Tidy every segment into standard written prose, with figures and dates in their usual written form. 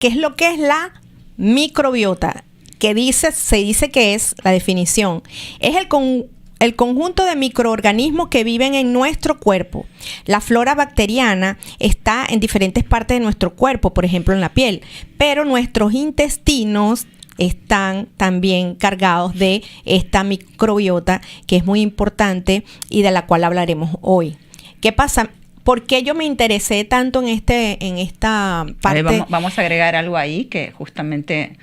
¿qué es lo que es la microbiota? Se dice que es, la definición, es el conjunto de microorganismos que viven en nuestro cuerpo. La flora bacteriana está en diferentes partes de nuestro cuerpo, por ejemplo en la piel, pero nuestros intestinos están también cargados de esta microbiota que es muy importante y de la cual hablaremos hoy. ¿Qué pasa? ¿Por qué yo me interesé tanto en esta parte? Vamos a agregar algo ahí que justamente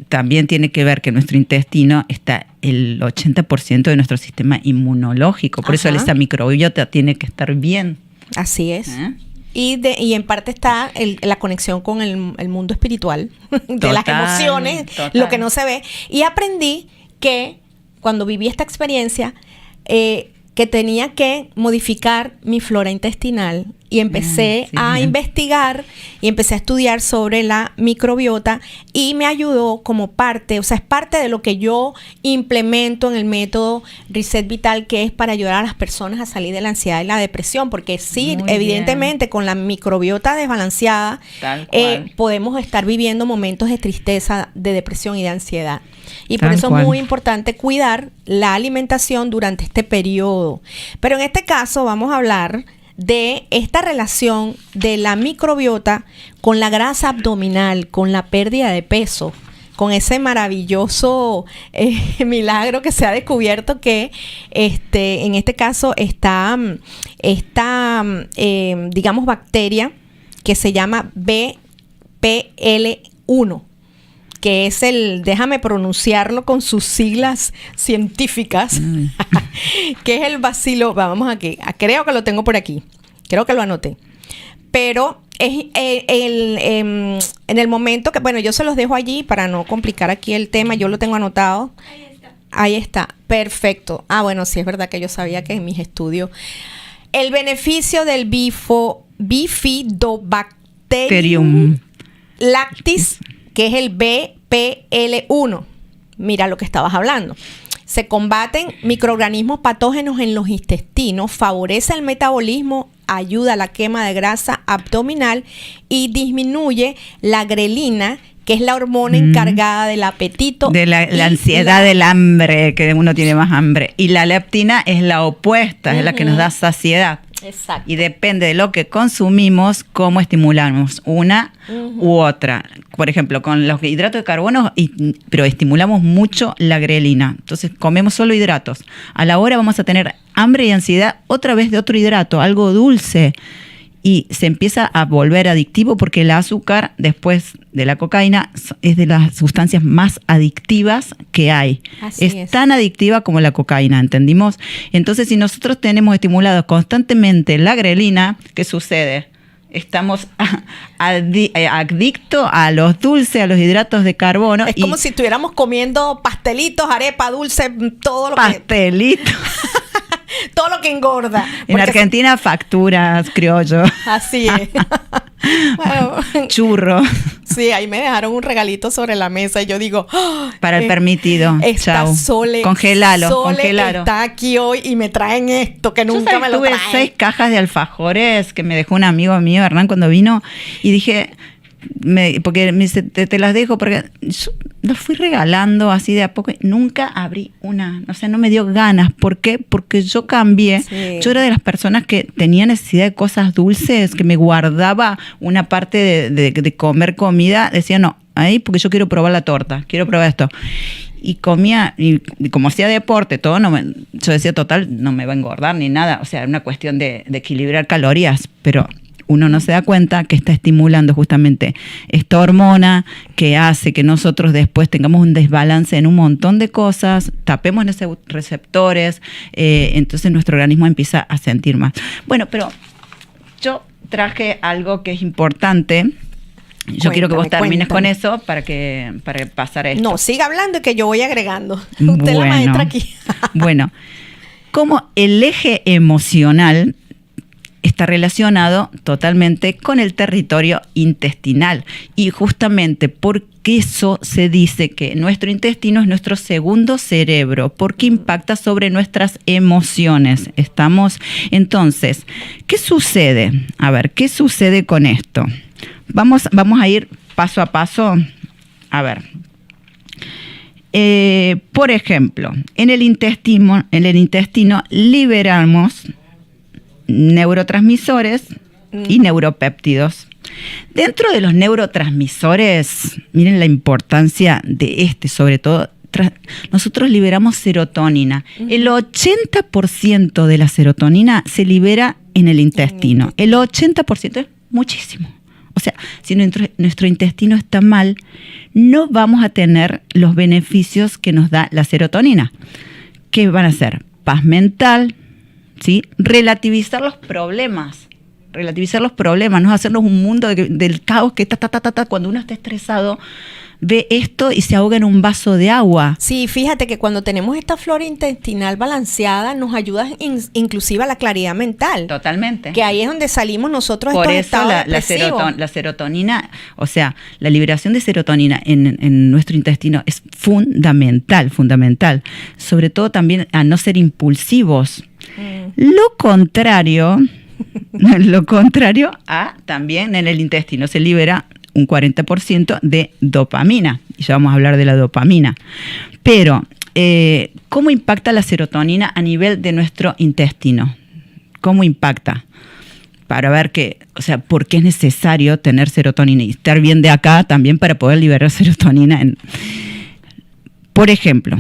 también tiene que ver que nuestro intestino está el 80% de nuestro sistema inmunológico. Por eso esa microbiota tiene que estar bien. Así es. Y en parte está la conexión con el mundo espiritual, de las emociones, lo que no se ve. Y aprendí que cuando viví esta experiencia, que tenía que modificar mi flora intestinal y empecé a investigar y empecé a estudiar sobre la microbiota y me ayudó como parte, o sea, es parte de lo que yo implemento en el método Reset Vital, que es para ayudar a las personas a salir de la ansiedad y la depresión, porque sí, evidentemente con la microbiota desbalanceada podemos estar viviendo momentos de tristeza, de depresión y de ansiedad. Y por eso es muy importante cuidar la alimentación durante este periodo. Pero en este caso vamos a hablar de esta relación de la microbiota con la grasa abdominal, con la pérdida de peso, con ese maravilloso milagro que se ha descubierto que en este caso esta digamos bacteria que se llama BPL1, que es déjame pronunciarlo con sus siglas científicas, que es el bacilo, vamos aquí, creo que lo tengo por aquí, creo que lo anoté, pero es en el momento que, bueno, yo se los dejo allí para no complicar aquí el tema, yo lo tengo anotado. Ahí está, perfecto. Bueno, sí es verdad que yo sabía que en mis estudios, el beneficio del Bifidobacterium lactis, que es el BPL1. Mira lo que estabas hablando. Se combaten microorganismos patógenos en los intestinos, favorece el metabolismo, ayuda a la quema de grasa abdominal y disminuye la grelina, que es la hormona encargada del apetito. De la ansiedad del hambre, que uno tiene más hambre. Y la leptina es la opuesta, es la que nos da saciedad. Exacto. Y depende de lo que consumimos, cómo estimulamos una u otra. Por ejemplo, con los hidratos de carbono, pero estimulamos mucho la grelina. Entonces, comemos solo hidratos. A la hora vamos a tener hambre y ansiedad otra vez de otro hidrato, algo dulce. Y se empieza a volver adictivo porque el azúcar, después de la cocaína, es de las sustancias más adictivas que hay. Es tan adictiva como la cocaína, ¿entendimos? Entonces, si nosotros tenemos estimulado constantemente la grelina, ¿qué sucede? Estamos adictos a los dulces, a los hidratos de carbono. Es como si estuviéramos comiendo pastelitos, arepa, dulce, todo lo Pastelitos. Todo lo que engorda. En Argentina, facturas, criollo. Así es. Bueno, churro. Sí, ahí me dejaron un regalito sobre la mesa y yo digo... para el permitido. Chau. Congelalo. Está aquí hoy y me traen esto que nunca me lo traen. Tuve 6 cajas de alfajores que me dejó un amigo mío, Hernán, cuando vino. Y dije... porque me dice, te las dejo porque yo las fui regalando así de a poco, nunca abrí una, o sea, no me dio ganas. ¿Por qué? Porque yo cambié. Yo era de las personas que tenía necesidad de cosas dulces, que me guardaba una parte de comer comida, decía no, ahí porque yo quiero probar la torta, quiero probar esto. Y comía, y como hacía deporte, todo yo decía, total, no me va a engordar ni nada. O sea, era una cuestión de equilibrar calorías, pero uno no se da cuenta que está estimulando justamente esta hormona que hace que nosotros después tengamos un desbalance en un montón de cosas, tapemos en esos receptores, entonces nuestro organismo empieza a sentir más. Bueno, pero yo traje algo que es importante. Yo quiero que vos termines con eso para pasar a esto. No, siga hablando y que yo voy agregando. Usted es la maestra aquí. Bueno, como el eje emocional está relacionado totalmente con el territorio intestinal. Y justamente por eso se dice que nuestro intestino es nuestro segundo cerebro, porque impacta sobre nuestras emociones. ¿Estamos? Entonces, ¿qué sucede? A ver, ¿qué sucede con esto? Vamos a ir paso a paso. A ver. Por ejemplo, en el intestino liberamos neurotransmisores y neuropéptidos. Dentro de los neurotransmisores, miren la importancia de sobre todo, nosotros liberamos serotonina. El 80% de la serotonina se libera en el intestino. El 80% es muchísimo. O sea, si nuestro intestino está mal, no vamos a tener los beneficios que nos da la serotonina. ¿Qué van a hacer? Paz mental, ¿sí? Relativizar los problemas, no hacernos un mundo del caos que cuando uno está estresado, ve esto y se ahoga en un vaso de agua. Sí, fíjate que cuando tenemos esta flora intestinal balanceada, nos ayuda inclusive a la claridad mental. Totalmente. Que ahí es donde salimos nosotros Por estos eso estados la serotonina, o sea, la liberación de serotonina en nuestro intestino es fundamental. Sobre todo también a no ser impulsivos. Lo contrario a también en el intestino se libera un 40% de dopamina. Y ya vamos a hablar de la dopamina. Pero, ¿cómo impacta la serotonina a nivel de nuestro intestino? ¿Cómo impacta? Para ver por qué es necesario tener serotonina y estar bien de acá también para poder liberar serotonina. Por ejemplo,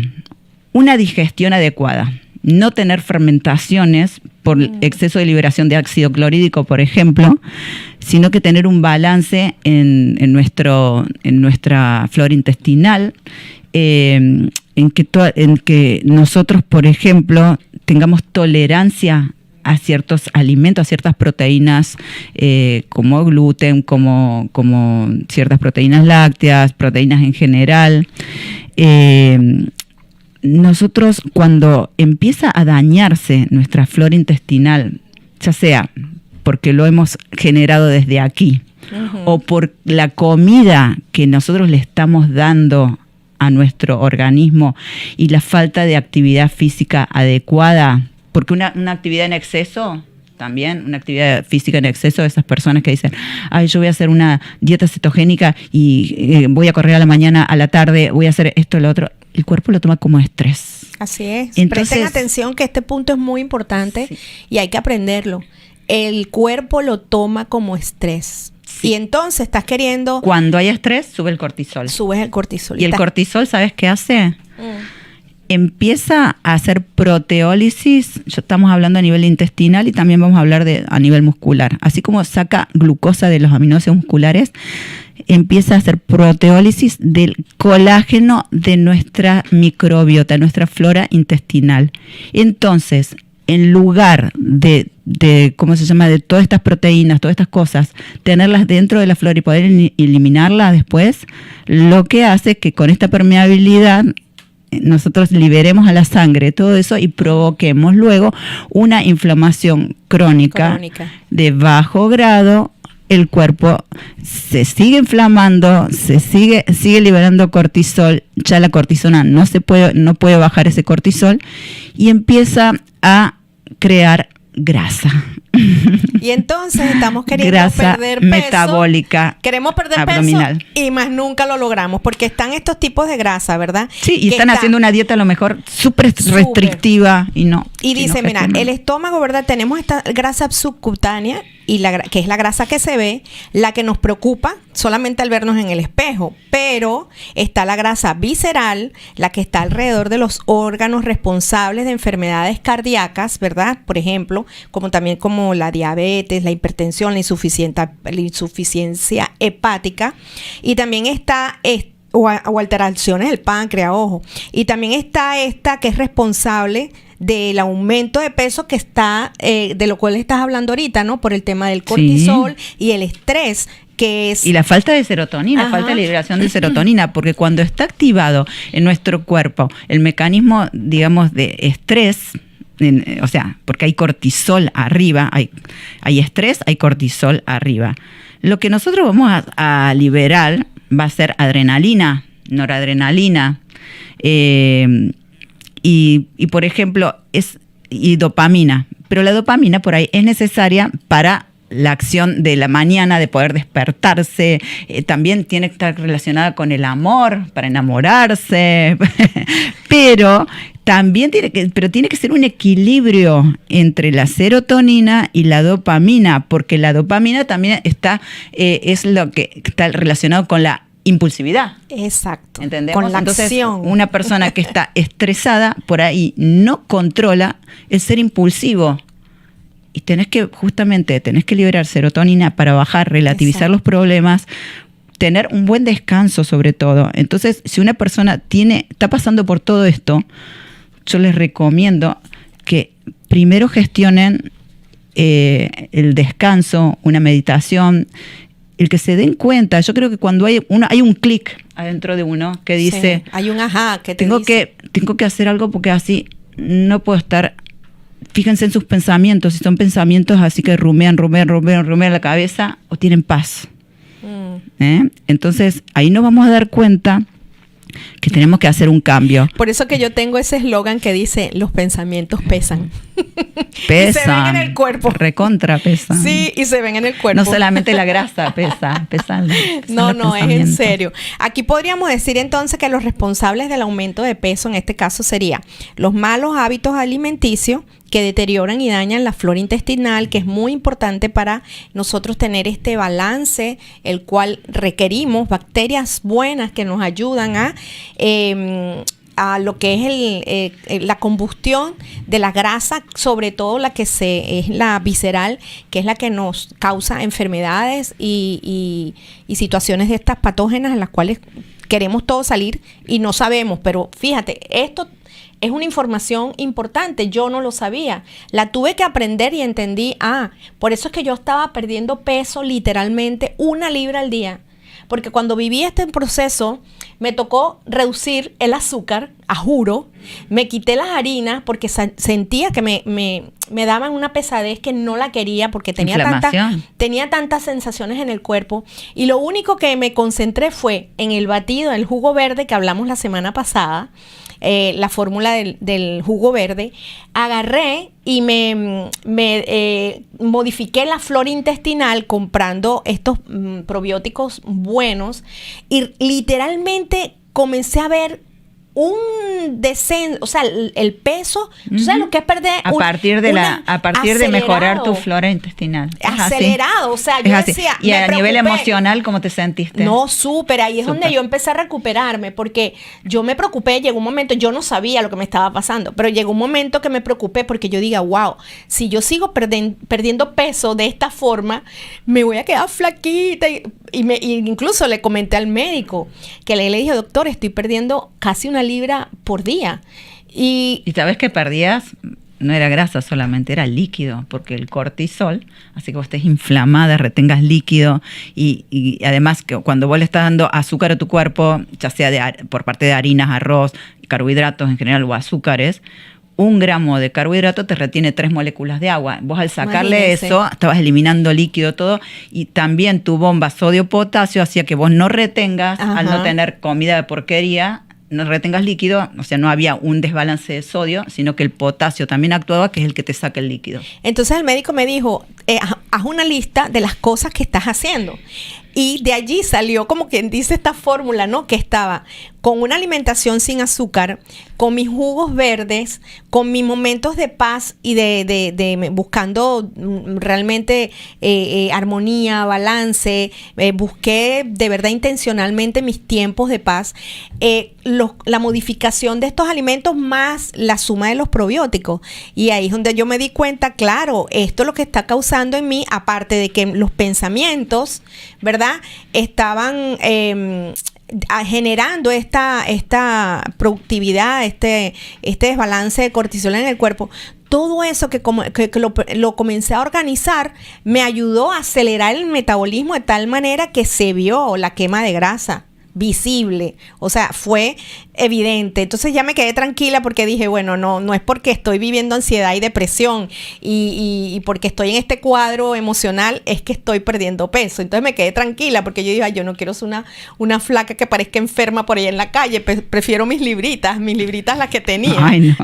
una digestión adecuada. No tener fermentaciones por exceso de liberación de ácido clorhídrico, por ejemplo, sino que tener un balance en nuestra flora intestinal, en que nosotros, por ejemplo, tengamos tolerancia a ciertos alimentos, a ciertas proteínas, como gluten, como ciertas proteínas lácteas, proteínas en general. Nosotros, cuando empieza a dañarse nuestra flora intestinal, ya sea porque lo hemos generado desde aquí, o por la comida que nosotros le estamos dando a nuestro organismo y la falta de actividad física adecuada, porque una actividad en exceso, también una actividad física en exceso, de esas personas que dicen, yo voy a hacer una dieta cetogénica y voy a correr a la mañana, a la tarde, voy a hacer esto, lo otro. El cuerpo lo toma como estrés. Así es. Entonces, presten atención que este punto es muy importante, sí, y hay que aprenderlo. El cuerpo lo toma como estrés. Sí. Y entonces estás queriendo... Cuando hay estrés, sube el cortisol. Subes el cortisol. Y el cortisol, ¿sabes qué hace? Empieza a hacer proteólisis. Estamos hablando a nivel intestinal y también vamos a hablar a nivel muscular. Así como saca glucosa de los aminoácidos musculares, empieza a hacer proteólisis del colágeno de nuestra microbiota, nuestra flora intestinal. Entonces, en lugar de ¿cómo se llama?, de todas estas proteínas, todas estas cosas, tenerlas dentro de la flora y poder eliminarlas después, lo que hace es que con esta permeabilidad nosotros liberemos a la sangre todo eso y provoquemos luego una inflamación crónica. De bajo grado. El cuerpo se sigue inflamando, se sigue liberando cortisol, ya la cortisona no puede bajar ese cortisol y empieza a crear grasa. Y entonces estamos queriendo grasa perder peso. Metabólica. Queremos perder abdominal. Peso y más nunca lo logramos porque están estos tipos de grasa, ¿verdad? Sí, y están haciendo una dieta a lo mejor súper restrictiva y no. Y dice, mira, el estómago, ¿verdad? Tenemos esta grasa subcutánea y que es la grasa que se ve, la que nos preocupa solamente al vernos en el espejo, pero está la grasa visceral, la que está alrededor de los órganos responsables de enfermedades cardíacas, ¿verdad? Por ejemplo, también como la diabetes, la hipertensión, la insuficiencia hepática, y también está o alteraciones del páncreas, ojo, y también está esta que es responsable del aumento de peso que está, de lo cual estás hablando ahorita, ¿no? Por el tema del cortisol, sí, y el estrés, que es... Y la falta de serotonina, falta de liberación de serotonina, porque cuando está activado en nuestro cuerpo el mecanismo, digamos, de estrés, o sea, porque hay cortisol arriba, hay estrés, hay cortisol arriba. Lo que nosotros vamos a liberar va a ser adrenalina, noradrenalina, y por ejemplo, y dopamina. Pero la dopamina por ahí es necesaria para la acción de la mañana, de poder despertarse. También tiene que estar relacionada con el amor, para enamorarse. Pero también tiene que ser un equilibrio entre la serotonina y la dopamina, porque la dopamina también es lo que está relacionado con la impulsividad. Exacto. ¿Entendemos? Con la Entonces, acción. una persona que está estresada por ahí no controla el ser impulsivo. Y tenés que liberar serotonina para bajar, relativizar los problemas, tener un buen descanso sobre todo. Entonces, si una persona está pasando por todo esto, yo les recomiendo que primero gestionen el descanso, una meditación, el que se den cuenta. Yo creo que cuando hay un clic adentro de uno que dice, hay un ajá que te tengo dice, que hacer algo porque así no puedo estar. Fíjense en sus pensamientos, si son pensamientos así que rumean la cabeza o tienen paz. Entonces ahí nos vamos a dar cuenta que tenemos que hacer un cambio. Por eso que yo tengo ese eslogan que dice, los pensamientos pesan. Pesan. Y se ven en el cuerpo. Recontra pesan. Sí, y se ven en el cuerpo. No solamente la grasa pesan No, es en serio. Aquí podríamos decir entonces que los responsables del aumento de peso en este caso serían los malos hábitos alimenticios que deterioran y dañan la flora intestinal, que es muy importante para nosotros tener este balance, el cual requerimos bacterias buenas que nos ayudan a lo que es la combustión de la grasa, sobre todo es la visceral, que es la que nos causa enfermedades y situaciones de estas patógenas en las cuales queremos todos salir y no sabemos. Pero fíjate, esto es una información importante, yo no lo sabía, la tuve que aprender y entendí, por eso es que yo estaba perdiendo peso literalmente 1 libra al día, porque cuando viví este proceso me tocó reducir el azúcar, a juro, me quité las harinas porque sentía que me daban una pesadez que no la quería porque tenía tantas sensaciones en el cuerpo, y lo único que me concentré fue en el batido, en el jugo verde que hablamos la semana pasada, la fórmula del jugo verde. Agarré y me modifiqué la flora intestinal comprando estos probióticos buenos, y literalmente comencé a ver un descenso, o sea, el peso, ¿tú sabes lo que es perder? A partir de mejorar tu flora intestinal. Acelerado, o sea, yo decía, y a nivel emocional, ¿cómo te sentiste? No, súper, ahí es donde yo empecé a recuperarme, porque yo me preocupé, llegó un momento, yo no sabía lo que me estaba pasando, pero llegó un momento que me preocupé porque yo diga, wow, si yo sigo perdiendo peso de esta forma, me voy a quedar flaquita, y incluso le comenté al médico, que le dije, doctor, estoy perdiendo casi 1 libra por día. Y sabes que perdías, no era grasa solamente, era líquido, porque el cortisol hace que vos estés inflamada, retengas líquido, y además que cuando vos le estás dando azúcar a tu cuerpo, ya sea por parte de harinas, arroz, carbohidratos en general o azúcares, 1 gramo de carbohidrato te retiene 3 moléculas de agua. Vos al sacarle eso, estabas eliminando líquido todo, y también tu bomba sodio-potasio hacía que vos no retengas, al no tener comida de porquería, no retengas líquido, o sea, no había un desbalance de sodio, sino que el potasio también actuaba, que es el que te saca el líquido. Entonces el médico me dijo, haz una lista de las cosas que estás haciendo. Y de allí salió, como quien dice, esta fórmula, ¿no? Que estaba con una alimentación sin azúcar, con mis jugos verdes, con mis momentos de paz y de buscando realmente armonía, balance. Busqué de verdad intencionalmente mis tiempos de paz. La modificación de estos alimentos más la suma de los probióticos. Y ahí es donde yo me di cuenta, claro, esto es lo que está causando en mí, aparte de que los pensamientos, ¿verdad?, estaban generando esta productividad, este desbalance de cortisol en el cuerpo. Todo eso que lo comencé a organizar me ayudó a acelerar el metabolismo de tal manera que se vio la quema de grasa visible, o sea, fue evidente. Entonces ya me quedé tranquila porque dije, bueno, no es porque estoy viviendo ansiedad y depresión y porque estoy en este cuadro emocional, es que estoy perdiendo peso. Entonces me quedé tranquila porque yo dije, yo no quiero ser una flaca que parezca enferma por ahí en la calle, prefiero mis libritas las que tenía. Ay, no.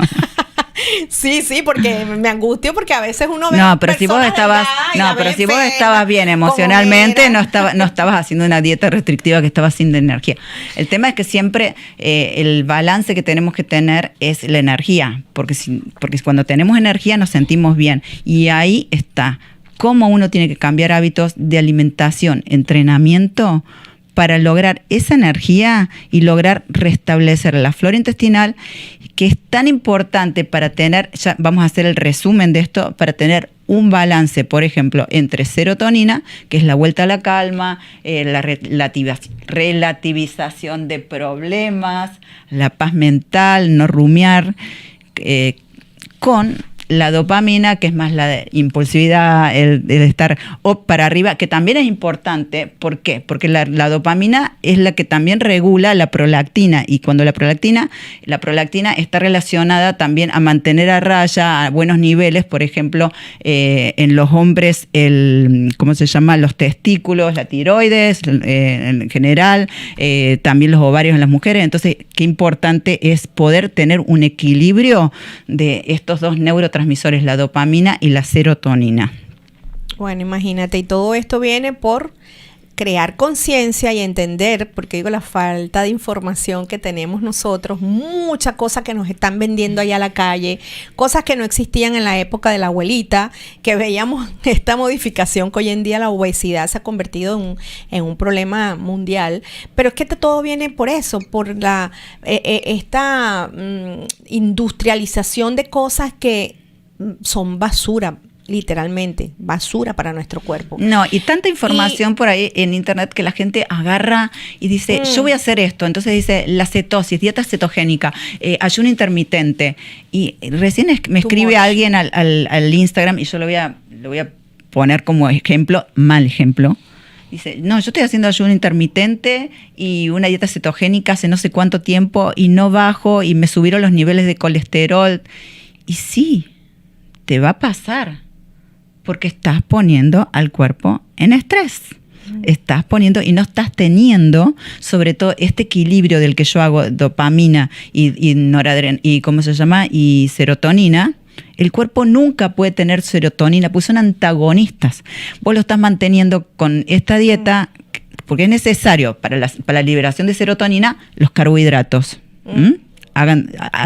Sí, porque me angustio porque a veces uno ve No, pero si vos estabas, bien emocionalmente, no estabas haciendo una dieta restrictiva que estabas sin de energía. El tema es que siempre el balance que tenemos que tener es la energía, porque cuando tenemos energía nos sentimos bien, y ahí está cómo uno tiene que cambiar hábitos de alimentación, entrenamiento, para lograr esa energía y lograr restablecer la flora intestinal, que es tan importante para tener, ya vamos a hacer el resumen de esto, para tener un balance, por ejemplo, entre serotonina, que es la vuelta a la calma, la relativización de problemas, la paz mental, no rumiar, con la dopamina, que es más la de impulsividad, el estar para arriba, que también es importante. ¿Por qué? Porque la dopamina es la que también regula la prolactina, y cuando la prolactina está relacionada también a mantener a raya a buenos niveles, por ejemplo, en los hombres, ¿cómo se llama? Los testículos, la tiroides, en general, también los ovarios en las mujeres. Entonces, qué importante es poder tener un equilibrio de estos dos neurotransmisores, la dopamina y la serotonina. Bueno, imagínate, y todo esto viene por crear conciencia y entender, porque digo, la falta de información que tenemos nosotros, muchas cosas que nos están vendiendo allá a la calle, cosas que no existían en la época de la abuelita, que veíamos esta modificación que hoy en día la obesidad se ha convertido en un problema mundial, pero es que todo viene por eso, por esta industrialización de cosas que son basura, literalmente, basura para nuestro cuerpo. No, y tanta información por ahí en internet que la gente agarra y dice, yo voy a hacer esto. Entonces dice, la cetosis, dieta cetogénica, ayuno intermitente. Y recién me escribe alguien al Instagram, y yo lo voy a poner como ejemplo, mal ejemplo. Dice, no, yo estoy haciendo ayuno intermitente y una dieta cetogénica hace no sé cuánto tiempo y no bajo, y me subieron los niveles de colesterol. Y sí, te va a pasar, porque estás poniendo al cuerpo en estrés. Estás poniendo y no estás teniendo, sobre todo, este equilibrio del que yo hago, dopamina y noradrenalina y ¿cómo se llama? Y serotonina. El cuerpo nunca puede tener serotonina, pues son antagonistas. Vos lo estás manteniendo con esta dieta, porque es necesario para la liberación de serotonina los carbohidratos.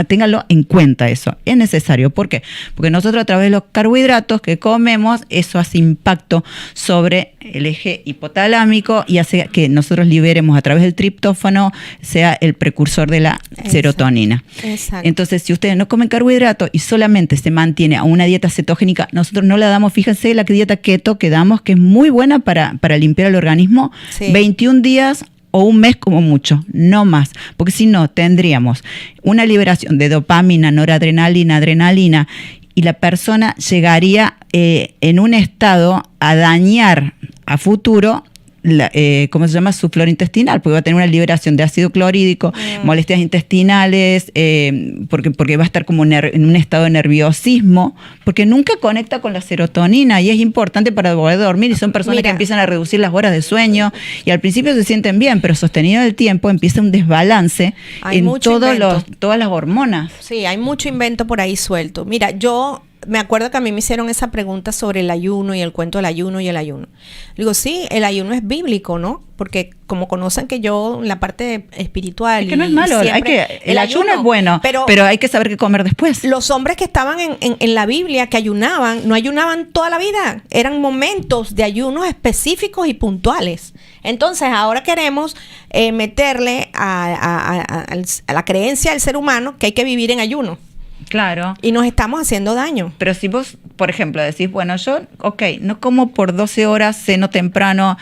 Ténganlo en cuenta eso, es necesario. ¿Por qué? Porque nosotros, a través de los carbohidratos que comemos, eso hace impacto sobre el eje hipotalámico y hace que nosotros liberemos a través del triptófano, sea el precursor de la serotonina. Exacto. Entonces, si ustedes no comen carbohidratos y solamente se mantiene a una dieta cetogénica, nosotros no la damos. Fíjense la dieta keto que damos, que es muy buena para limpiar el organismo, sí. 21 días o un mes como mucho, no más, porque si no tendríamos una liberación de dopamina, noradrenalina, adrenalina, y la persona llegaría en un estado a dañar a futuro ¿cómo se llama? Su flora intestinal, porque va a tener una liberación de ácido clorhídrico, molestias intestinales, porque va a estar como en un estado de nerviosismo, porque nunca conecta con la serotonina, y es importante para poder dormir, y son personas que empiezan a reducir las horas de sueño, y al principio se sienten bien, pero sostenido en el tiempo empieza un desbalance en todas las hormonas. Sí, hay mucho invento por ahí suelto. Mira, yo me acuerdo que a mí me hicieron esa pregunta sobre el ayuno y el cuento del ayuno y el ayuno. Digo, sí, el ayuno es bíblico, ¿no? Porque como conocen que yo, la parte espiritual... Es que no es malo, el ayuno es bueno, pero hay que saber qué comer después. Los hombres que estaban en la Biblia, que ayunaban, no ayunaban toda la vida. Eran momentos de ayunos específicos y puntuales. Entonces, ahora queremos meterle a la creencia del ser humano que hay que vivir en ayuno. Claro. Y nos estamos haciendo daño. Pero si vos, por ejemplo, decís, bueno, yo, no como por 12 horas, ceno temprano,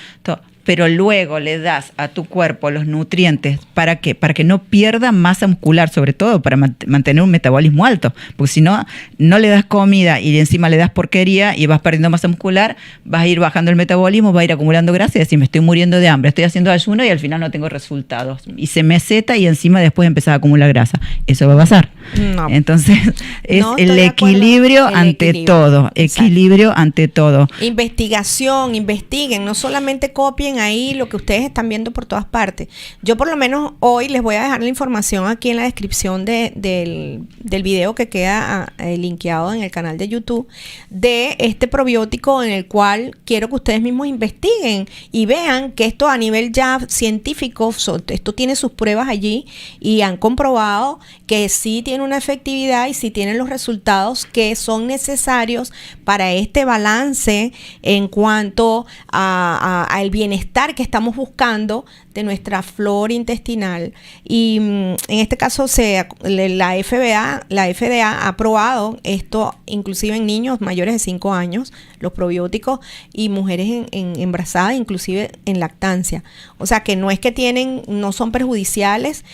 pero luego le das a tu cuerpo los nutrientes, ¿para qué? Para que no pierda masa muscular, sobre todo para mantener un metabolismo alto, porque si no, no le das comida y encima le das porquería y vas perdiendo masa muscular, vas a ir bajando el metabolismo, vas a ir acumulando grasa y decir, me estoy muriendo de hambre, estoy haciendo ayuno y al final no tengo resultados. Y se meseta y encima después empezás a acumular grasa. Eso va a pasar. No. Entonces, es el equilibrio ante todo. Equilibrio ante todo. Investigación, investiguen, no solamente copien ahí lo que ustedes están viendo por todas partes. Yo por lo menos hoy les voy a dejar la información aquí en la descripción del video que queda linkeado en el canal de YouTube de este probiótico, en el cual quiero que ustedes mismos investiguen y vean que esto a nivel ya científico, esto tiene sus pruebas allí y han comprobado que sí tiene una efectividad y sí tienen los resultados que son necesarios para este balance en cuanto al bienestar que estamos buscando de nuestra flora intestinal. Y en este caso la FDA ha aprobado esto inclusive en niños mayores de 5 años, los probióticos, y mujeres embarazadas, inclusive en lactancia. O sea que no es que no son perjudiciales,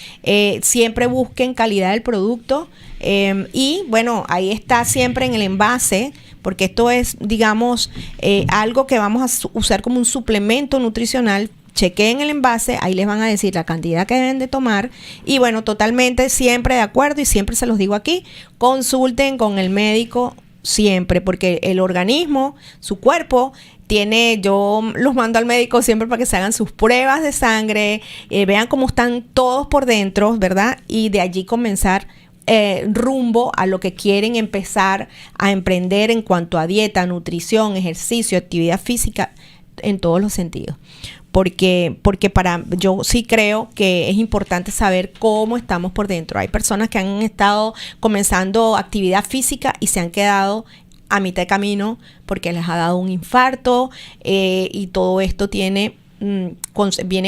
siempre busquen calidad del producto. Y bueno, ahí está siempre en el envase, porque esto es, digamos, algo que vamos a usar como un suplemento nutricional. Chequeen el envase, ahí les van a decir la cantidad que deben de tomar. Y bueno, totalmente siempre de acuerdo, y siempre se los digo aquí, consulten con el médico siempre, porque el organismo, su cuerpo, yo los mando al médico siempre para que se hagan sus pruebas de sangre, vean cómo están todos por dentro, ¿verdad? Y de allí comenzar rumbo a lo que quieren empezar a emprender en cuanto a dieta, nutrición, ejercicio, actividad física, en todos los sentidos. Porque yo sí creo que es importante saber cómo estamos por dentro. Hay personas que han estado comenzando actividad física y se han quedado a mitad de camino porque les ha dado un infarto, y todo esto viene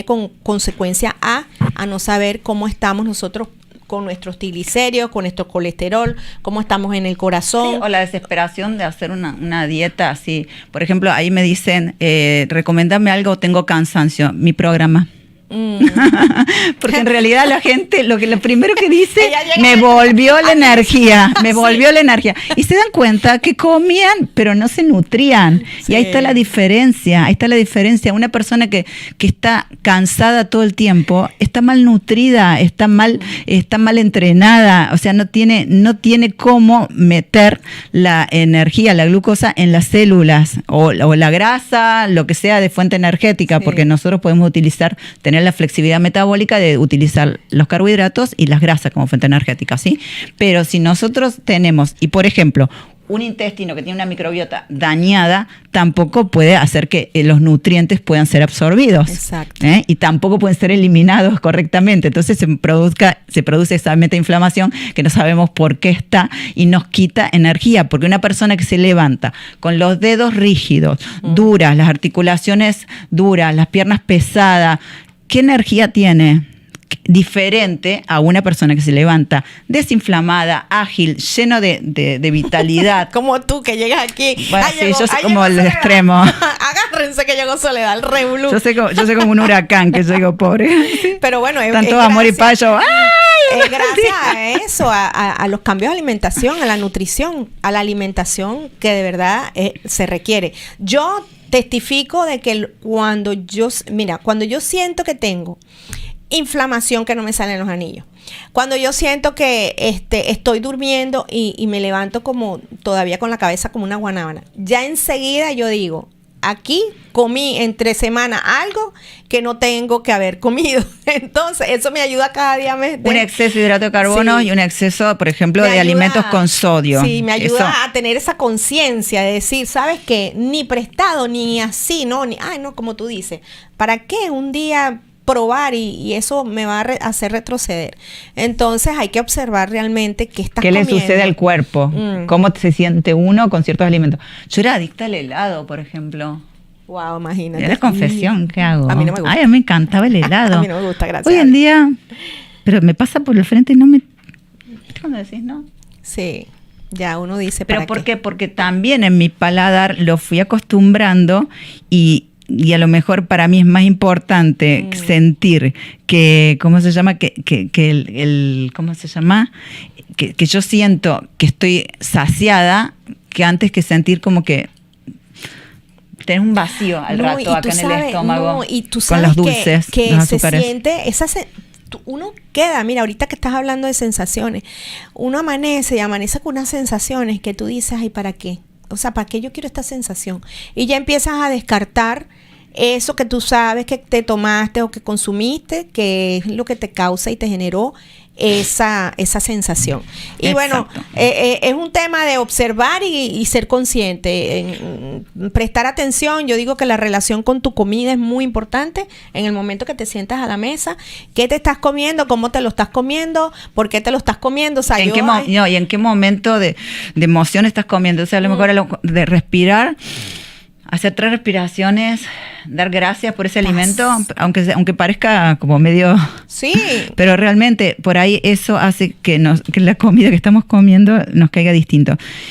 con consecuencia a no saber cómo estamos nosotros con nuestros triglicéridos, con nuestro colesterol, cómo estamos en el corazón. Sí, o la desesperación de hacer una dieta así. Por ejemplo, ahí me dicen, recomiéndame algo, tengo cansancio, mi programa. Porque en realidad la gente lo primero que dice, me volvió la energía, y se dan cuenta que comían pero no se nutrían. Sí. Y ahí está la diferencia, una persona que está cansada todo el tiempo está mal nutrida, está mal entrenada, o sea, no tiene cómo meter la energía, la glucosa en las células o la grasa, lo que sea de fuente energética. Sí. Porque nosotros podemos tener la flexibilidad metabólica de utilizar los carbohidratos y las grasas como fuente energética, ¿sí? Pero si nosotros tenemos, y por ejemplo, un intestino que tiene una microbiota dañada, tampoco puede hacer que los nutrientes puedan ser absorbidos. Exacto. Y tampoco pueden ser eliminados correctamente. Entonces se produce esa metainflamación que no sabemos por qué está y nos quita energía. Porque una persona que se levanta con los dedos rígidos, duras, las articulaciones duras, las piernas pesadas, ¿qué energía tiene? Diferente a una persona que se levanta desinflamada, ágil, lleno de vitalidad. Como tú, que llegas aquí. Bueno, sí, yo soy como el extremo. Agárrense que llegó Soledad, el revolú. Yo soy como un huracán que llego, pobre. Pero bueno, tanto amor y payo. Gracias a eso, a los cambios de alimentación, a la nutrición, a la alimentación que de verdad se requiere. Yo testifico de que cuando yo siento que tengo inflamación, que no me salen los anillos, cuando yo siento que estoy durmiendo y me levanto como todavía con la cabeza como una guanábana, ya enseguida yo digo, aquí comí entre semana algo que no tengo que haber comido. Entonces, eso me ayuda cada día. Un exceso de hidrato de carbono, sí, y un exceso, por ejemplo, de alimentos con sodio. Sí, me ayuda a tener esa conciencia de decir, ¿sabes qué? Ni prestado, ni así, no, como tú dices. ¿Para qué un día probar y eso me va a hacer retroceder? Entonces hay que observar realmente qué estás comiendo. ¿Qué le sucede al cuerpo? ¿Cómo se siente uno con ciertos alimentos? Yo era adicta al helado, por ejemplo. Wow, imagínate. Era confesión, ¿qué hago? A mí no me gusta. Ay, a mí me encantaba el helado. A mí no me gusta, gracias. Hoy en día, pero me pasa por el frente y no me... ¿Viste cuando decís no? Sí, ya uno dice, ¿pero por qué? Porque también en mi paladar lo fui acostumbrando y a lo mejor para mí es más importante sentir que, ¿cómo se llama? Que ¿cómo se llama? Que yo siento que estoy saciada, que antes que sentir como que tenés un vacío al rato acá en el estómago, y tú sabes con los dulces, que los se azúcares. siente uno queda, mira, ahorita que estás hablando de sensaciones, uno amanece con unas sensaciones que tú dices, ay, ¿para qué? O sea, ¿para qué yo quiero esta sensación? Y ya empiezas a descartar eso que tú sabes que te tomaste o que consumiste, que es lo que te causa y te generó esa sensación. Y bueno, es un tema de observar y ser consciente, prestar atención. Yo digo que la relación con tu comida es muy importante en el momento que te sientas a la mesa. ¿Qué te estás comiendo? ¿Cómo te lo estás comiendo? ¿Por qué te lo estás comiendo? O sea, ¿y en qué momento de emoción estás comiendo? O sea, a lo mejor de respirar, hacer 3 respiraciones, dar gracias por ese alimento, aunque parezca como medio... Sí. Pero realmente por ahí eso hace que la comida que estamos comiendo nos caiga distinto.